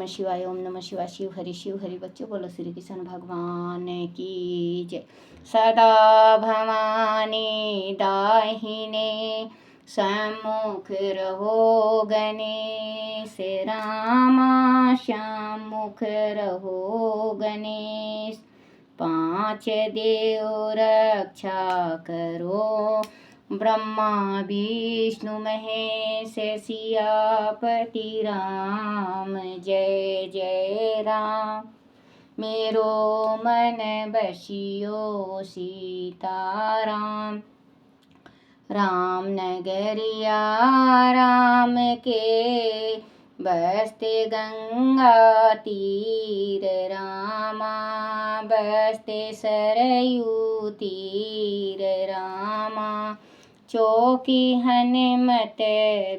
नमः शिवाय। ओम नमः शिवाय। शिव हरि बच्चों बोलो श्री कृष्ण भगवान की जय। सदा भवानी दाहिने सम्मुख रहो गणेश, रामा श्याम मुख रहो गणेश। पांच देव रक्षा करो, ब्रह्मा विष्णु महेश सियापति राम। जय जय राम। मेरो मन बसियो सीताराम। राम नगरिया राम के, बसते गंगा तीर रामा, बसते सरयू तीर रामा। चौकी हनुमत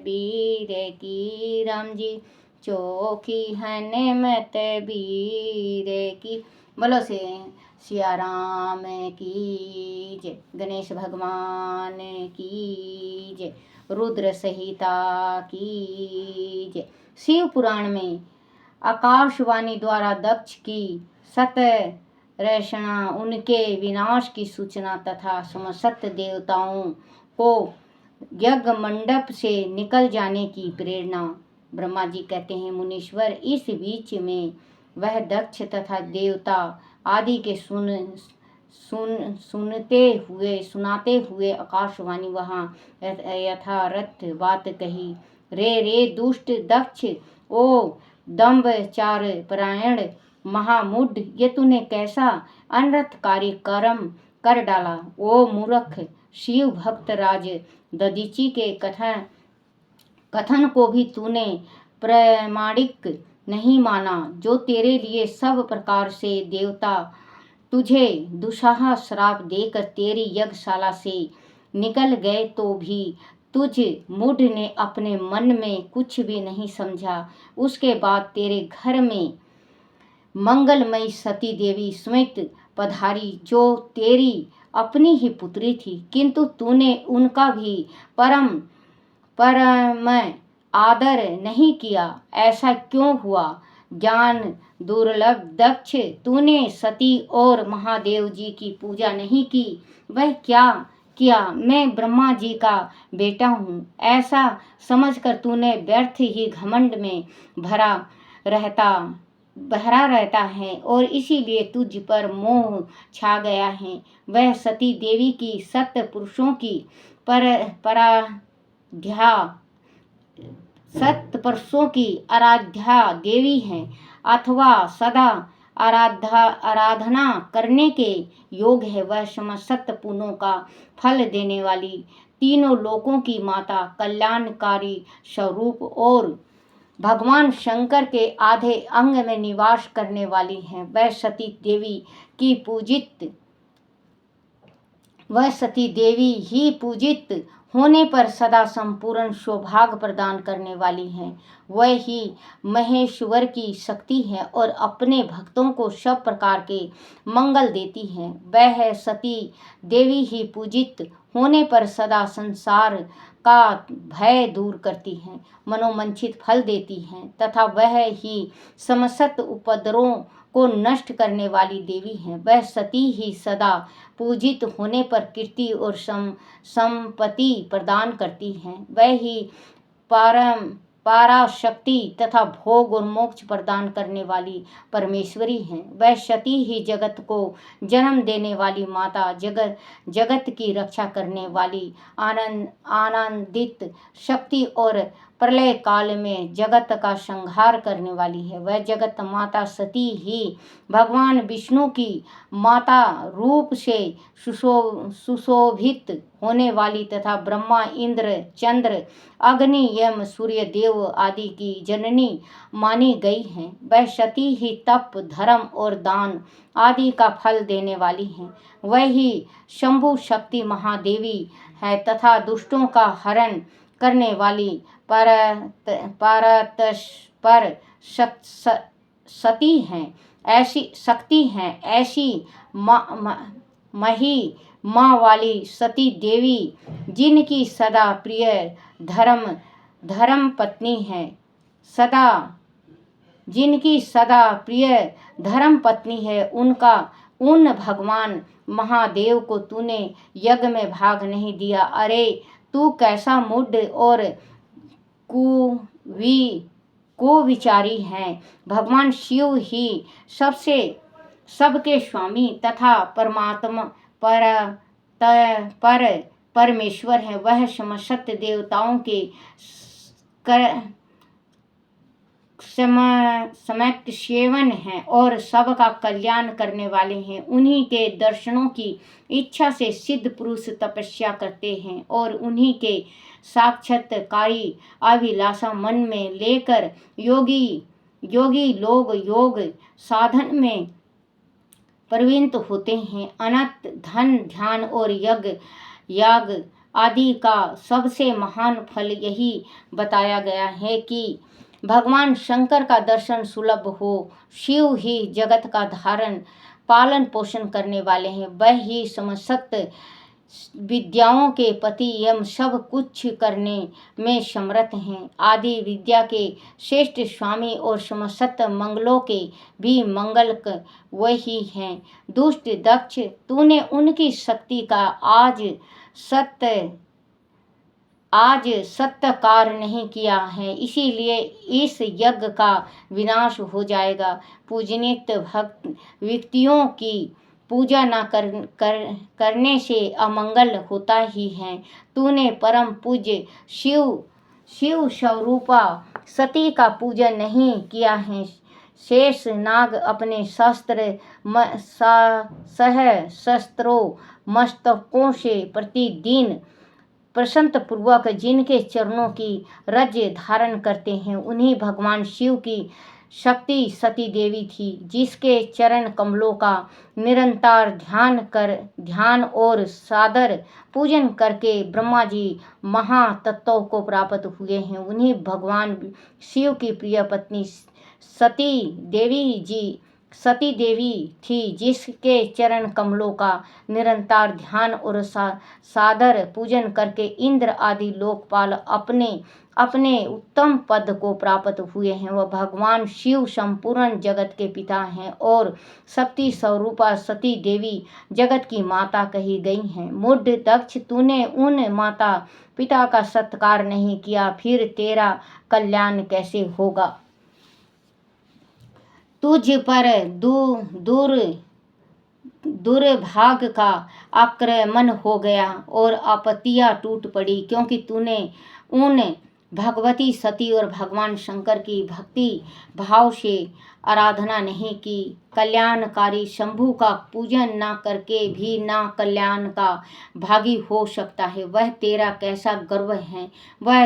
वीर की राम जी, चौकी हनुमत वीर की। बोलो से सिया राम की जय। गणेश भगवान की जय। रुद्र संहिता की जय। शिव पुराण में आकाशवाणी द्वारा दक्ष की सत रचना, उनके विनाश की सूचना तथा समस्त देवताओं को यज्ञ मंडप से निकल जाने की प्रेरणा। ब्रह्मा जी कहते हैं, मुनीश्वर इस बीच में वह दक्ष तथा देवता आदि के सुनाते हुए आकाशवाणी वहाँ यथार्थ बात कही। रे दुष्ट दक्ष, ओ दंभचार परायण महामूढ़, ये तूने कैसा अनर्थकारी कर्म कर डाला। ओ मूर्ख, शिव भक्त राज दधीची के कथन को भी तूने प्रामाणिक नहीं माना, जो तेरे लिए सब प्रकार से देवता तुझे दुस्साह श्राप देकर तेरी यज्ञशाला से निकल गए, तो भी तुझ मूढ़ ने अपने मन में कुछ भी नहीं समझा। उसके बाद तेरे घर में मंगलमयी सती देवी समेत पधारी, जो तेरी अपनी ही पुत्री थी, किंतु तूने उनका भी परम आदर नहीं किया। ऐसा क्यों हुआ? ज्ञान दुर्लभ दक्ष, तूने सती और महादेव जी की पूजा नहीं की। वह क्या किया? मैं ब्रह्मा जी का बेटा हूँ, ऐसा समझकर तूने व्यर्थ ही घमंड में भरा रहता है और इसीलिए तुझ पर मोह छा गया है। वह सती देवी की सत पुरुषों की आराध्या देवी हैं, अथवा सदा आराधना करने के योग है। वह समस्त पुण्यों का फल देने वाली, तीनों लोकों की माता, कल्याणकारी स्वरूप और भगवान शंकर के आधे अंग में निवास करने वाली है। वह सती देवी ही पूजित होने पर सदा संपूर्ण सौभाग्य प्रदान करने वाली है। वह ही महेश्वर की शक्ति है और अपने भक्तों को सब प्रकार के मंगल देती है। वह सती देवी ही पूजित होने पर सदा संसार का भय दूर करती है, मनोमंचित फल देती है तथा वह ही समस्त उपद्रवों को नष्ट करने वाली देवी है। वह सती ही सदा पूजित होने पर कीर्ति और संपत्ति प्रदान करती है। वह ही पराशक्ति तथा भोग और मोक्ष प्रदान करने वाली परमेश्वरी है। वह सती ही जगत को जन्म देने वाली माता, जगत की रक्षा करने वाली आनंदित शक्ति और प्रलय काल में जगत का संहार करने वाली है। वह जगत माता सती ही भगवान विष्णु की माता रूप से सुशोभित होने वाली तथा ब्रह्मा, इंद्र, चंद्र, अग्नि, यम, सूर्य देव आदि की जननी मानी गई है। वह सती ही तप, धर्म और दान आदि का फल देने वाली है। वह ही शंभु शक्ति महादेवी है तथा दुष्टों का हरण करने वाली पर सती हैं। ऐसी महिमा वाली सती देवी, जिनकी सदा प्रिय धर्म पत्नी है, सदा जिनकी सदा प्रिय धर्म पत्नी है, उन भगवान महादेव को तूने यज्ञ में भाग नहीं दिया। अरे तू कैसा मूढ़ और कुविचारी है। भगवान शिव ही सबके स्वामी तथा परमेश्वर है। वह समस्त देवताओं के समक्त सेवन हैं और सबका कल्याण करने वाले हैं। उन्हीं के दर्शनों की इच्छा से सिद्ध पुरुष तपस्या करते हैं और उन्हीं के साक्षात्कारी अभिलाषा मन में लेकर योगी लोग योग साधन में प्रवृत्त होते हैं। अनंत धन ध्यान और याग आदि का सबसे महान फल यही बताया गया है कि भगवान शंकर का दर्शन सुलभ हो। शिव ही जगत का धारण पालन पोषण करने वाले हैं। वह ही समस्त विद्याओं के पति एवं सब कुछ करने में समर्थ हैं। आदि विद्या के श्रेष्ठ स्वामी और समस्त मंगलों के भी मंगलक वही हैं। दुष्ट दक्ष, तूने उनकी शक्ति का आज सत्कार नहीं किया है, इसीलिए इस यज्ञ का विनाश हो जाएगा। पूजनीय भक्त व्यक्तियों की पूजा न करने से अमंगल होता ही है। तूने परम पूज्य शिव स्वरूपा सती का पूजन नहीं किया है। शेष नाग अपने सहस्त्रों मस्तकों से प्रतिदिन प्रसन्न पूर्वक जिनके चरणों की रज धारण करते हैं, उन्हीं भगवान शिव की शक्ति सती देवी थी, जिसके चरण कमलों का निरंतर ध्यान और सादर पूजन करके ब्रह्मा जी महातत्व को प्राप्त हुए हैं। उन्हीं भगवान शिव की प्रिय पत्नी सती देवी थी, जिसके चरण कमलों का निरंतर ध्यान और सादर पूजन करके इंद्र आदि लोकपाल अपने उत्तम पद को प्राप्त हुए हैं। वह भगवान शिव संपूर्ण जगत के पिता हैं और शक्ति स्वरूपा सती देवी जगत की माता कही गई हैं। मूढ़ दक्ष, तूने उन माता पिता का सत्कार नहीं किया, फिर तेरा कल्याण कैसे होगा। तुझ पर दुर्भाग का आक्रमण हो गया और आपत्तियां टूट पड़ी, क्योंकि तूने उन भगवती सती और भगवान शंकर की भक्ति भाव से आराधना नहीं की। कल्याणकारी शंभु का पूजन न करके भी न कल्याण का भागी हो सकता है। वह तेरा कैसा गर्व है। वह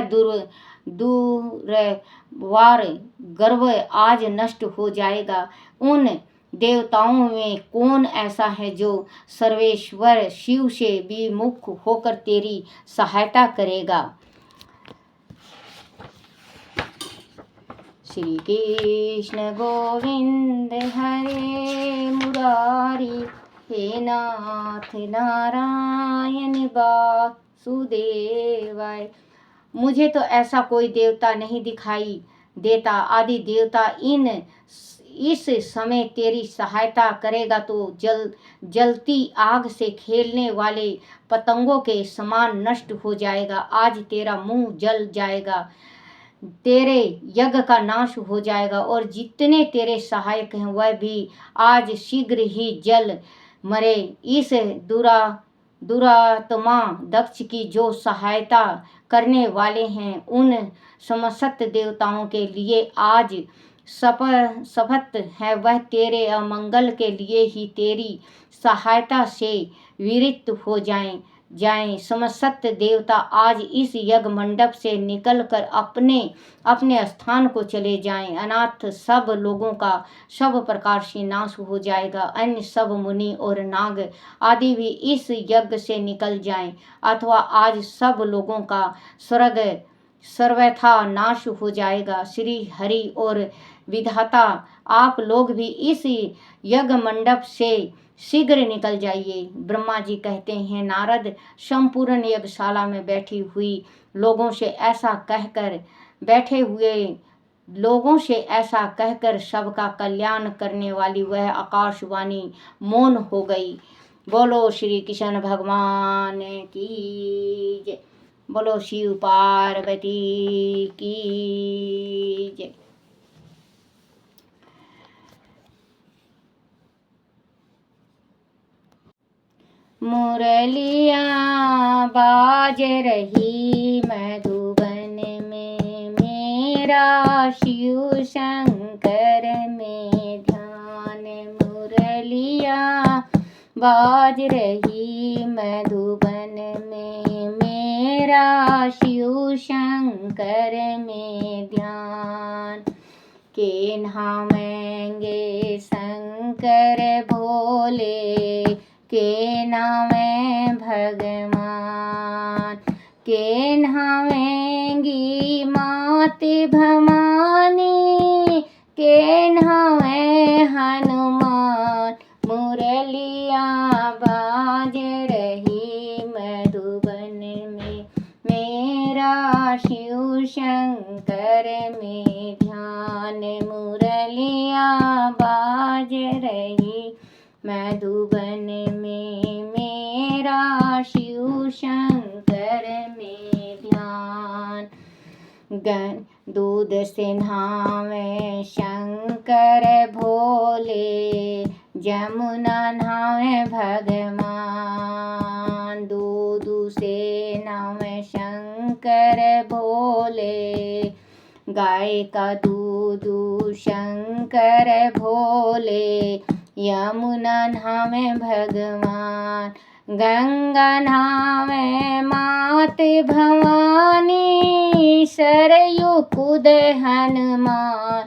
दूरवार गर्व आज नष्ट हो जाएगा। उन देवताओं में कौन ऐसा है जो सर्वेश्वर शिव से विमुख होकर तेरी सहायता करेगा। श्री कृष्ण गोविंद हरे मुरारी, हे नाथ नारायण वासुदेवाय। मुझे तो ऐसा कोई देवता नहीं दिखाई देता। आदि देवता इस समय तेरी सहायता करेगा तो जलती आग से खेलने वाले पतंगों के समान नष्ट हो जाएगा। आज तेरा मुंह जल जाएगा, तेरे यज्ञ का नाश हो जाएगा और जितने तेरे सहायक हैं वह भी आज शीघ्र ही जल मरे। इस दुरात्मा दक्ष की जो सहायता करने वाले हैं, उन समस्त देवताओं के लिए आज शपथ है, वह तेरे अमंगल के लिए ही तेरी सहायता से विरत हो जाएं। समस्त देवता आज इस यज्ञ मंडप से निकलकर अपने स्थान को चले जाएं। अनाथ सब लोगों का सब प्रकार से नाश हो जाएगा। अन्य सब मुनि और नाग आदि भी इस यज्ञ से निकल जाएं, अथवा आज सब लोगों का स्वर्ग सर्वथा नाश हो जाएगा। श्री हरि और विधाता, आप लोग भी इस यज्ञ मंडप से शीघ्र निकल जाइए। ब्रह्मा जी कहते हैं, नारद संपूर्ण यज्ञशाला में बैठी हुई लोगों से ऐसा कहकर बैठे हुए लोगों से ऐसा कहकर सबका कल्याण करने वाली वह आकाशवाणी मौन हो गई। बोलो श्री कृष्ण भगवान की जय। बोलो शिव पार्वती की जय। मुरलिया बाज रही मधुबन में, मेरा शिव शंकर में ध्यान। मुरलिया बाज रही मधुबन में, मेरा शिव शंकर में ध्यान। के नामेंगे शंकर भोले, के नामे भगवान। के नामेंगी माते भवानी, के नामे हनुमान। मुरलिया बाज रही मधुबन में, मेरा शिव शंकर में ध्यान। मुरलिया बाज रही मधुबन में, मेरा शिव शंकर में ध्यान। दूध से नहावे शंकर भोले, जमुना नहावे भगवान। दूध से नहावे शंकर भोले, गाय का दूध शंकर भोले, यमुना नहावे भगवान। गंगा नहावे मात भवानी, सरयू कूद हनुमान।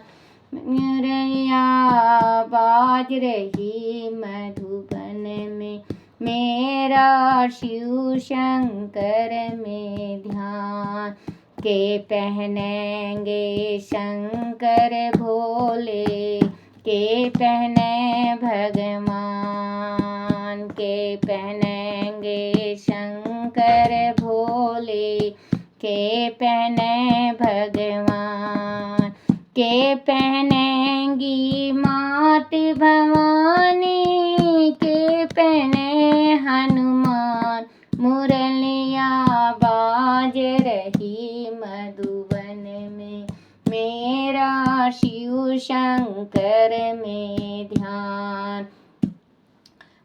मुरलिया बाज रही मधुबन में, मेरा शिव शंकर में ध्यान। के पहनेंगे शंकर भोले, के पहने भगवान। के पहनेंगे शंकर भोले, के पहने भगवान। के पहनेंगी मात भवानी, के पहने हनुमान। मुरलिया बाज रही मधुबन में, मेरा शिव शंकर में ध्यान।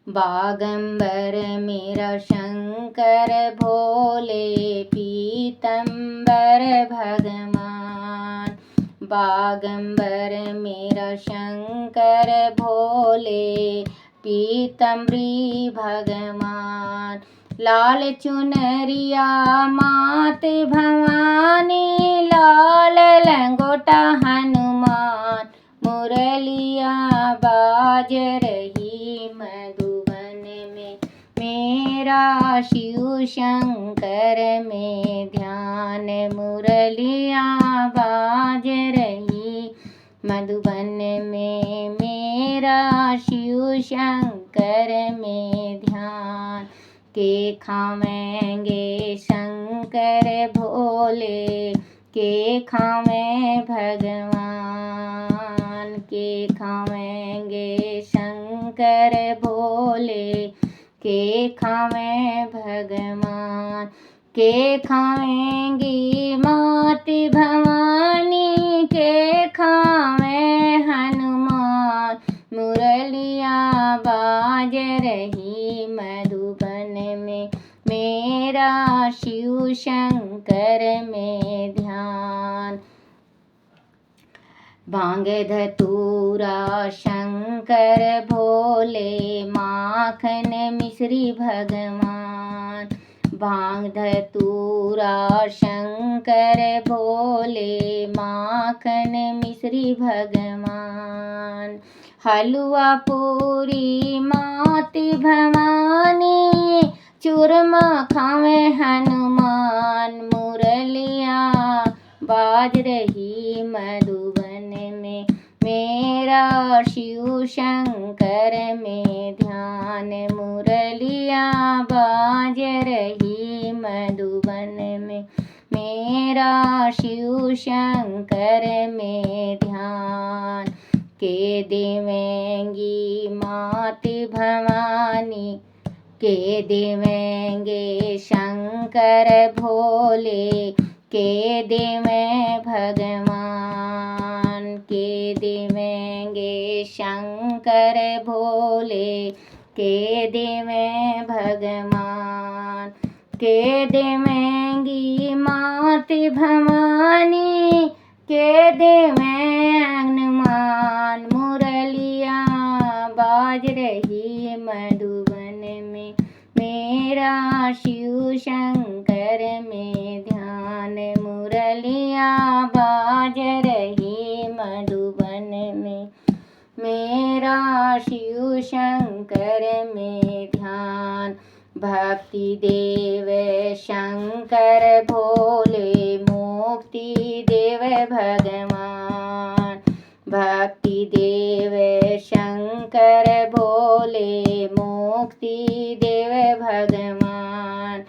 बागंबर मेरा शंकर भोले, पीतंबर भगवान। बागंबर मेरा शंकर भोले, पीतंबरी भगवान। लाल चुनरिया मात भवानी, लाल लंगोटा हनुमान। मुरलिया बाज रही मधुबन में, मेरा शिव शंकर में ध्यान। मुरलिया बाज रही मधुबन में, मेरा शिव शंकर में ध्यान। के खावेंगे शंकर भोले, के खावे भगवान। के खावेंगे शंकर भोले, के खावे भगवान। के खावेंगी मात भवानी, के खावे हनुमान। मुरलिया बाज रही मधुबन में, मेरा शिव शंकर में ध्यान। भांग धतूरा शंकर भोले, माखन मिश्री भगवान। भांग धतूरा शंकर भोले, माखन मिश्री भगवान। हलवा पूरी मात भवानी, चूरमा खावे हनुमान। मुरलिया बाज रही मधुबन में, मेरा शिव शंकर में ध्यान। मुरलिया बाज रही मधुबन में, मेरा शिव शंकर में ध्यान। के देवेंगी मात भवानी, के देवेंगे शंकर भोले, के देवें भगवान, के देवेंगे शंकर भोले, के देवें भगवान। के देवेंगी मात भवानी, के देवें हनुमान। मुरलिया बाज रही मधुबन में, मेरा शिव शंकर में ध्यान। मुरलिया बाज रही मधुबन में, मेरा शिव शंकर में ध्यान। भक्ति देव शंकर भोले, मुक्ति देव भगवान। भक्ति देव शंकर भोले, मुक्ति देव भगवान।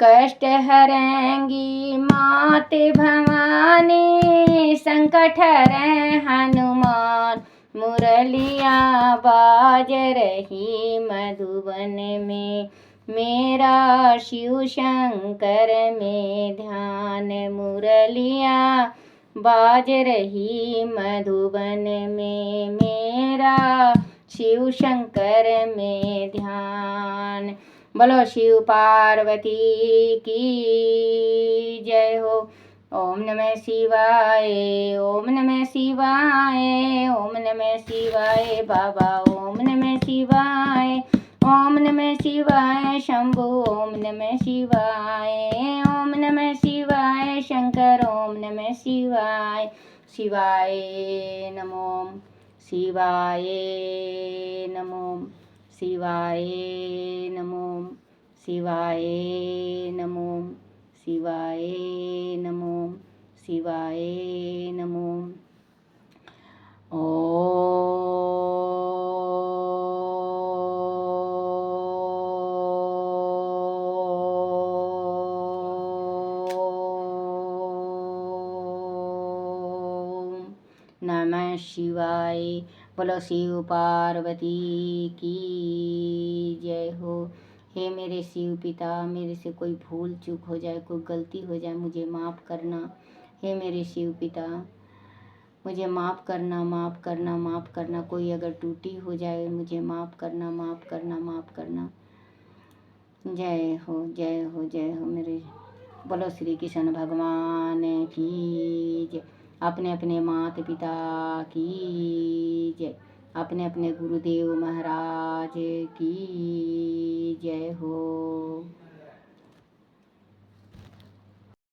कष्ट हरेंगी मात भवानी, संकट हरे हनुमान। मुरलिया बाज रही मधुबन में, मेरा शिव शंकर में ध्यान। मुरलिया बाज रही मधुबन में, मेरा शिव शंकर में ध्यान। बोलो शिव पार्वती की जय हो। ओम नमः शिवाय, ओम नमः शिवाय, ओम नमः शिवाय बाबा, ओम नमः शिवाय, ओम नमः शिवाय शंभु, ओम नमः शिवाय, ओम नमः शिवाय शंकर, ओम नमः शिवाय। शिवाय नमो, शिवाय नमो, शिवाय नमो, शिवाय नमो, शिवाय नमो, शिवाय नमो। नमः शिवाय। बोलो शिव पार्वती की जय हो। हे मेरे शिव पिता, मेरे से कोई भूल चूक हो जाए, कोई गलती हो जाए, मुझे माफ़ करना। हे मेरे शिव पिता, मुझे माफ़ करना, माफ़ करना, माफ़ करना। कोई अगर टूटी हो जाए, मुझे माफ़ करना, माफ़ करना, माफ़ करना। जय हो, जय हो, जय हो मेरे। बोलो श्री कृष्ण भगवान की जय। अपने अपने माता पिता की जय, अपने अपने गुरुदेव महाराज की जय हो।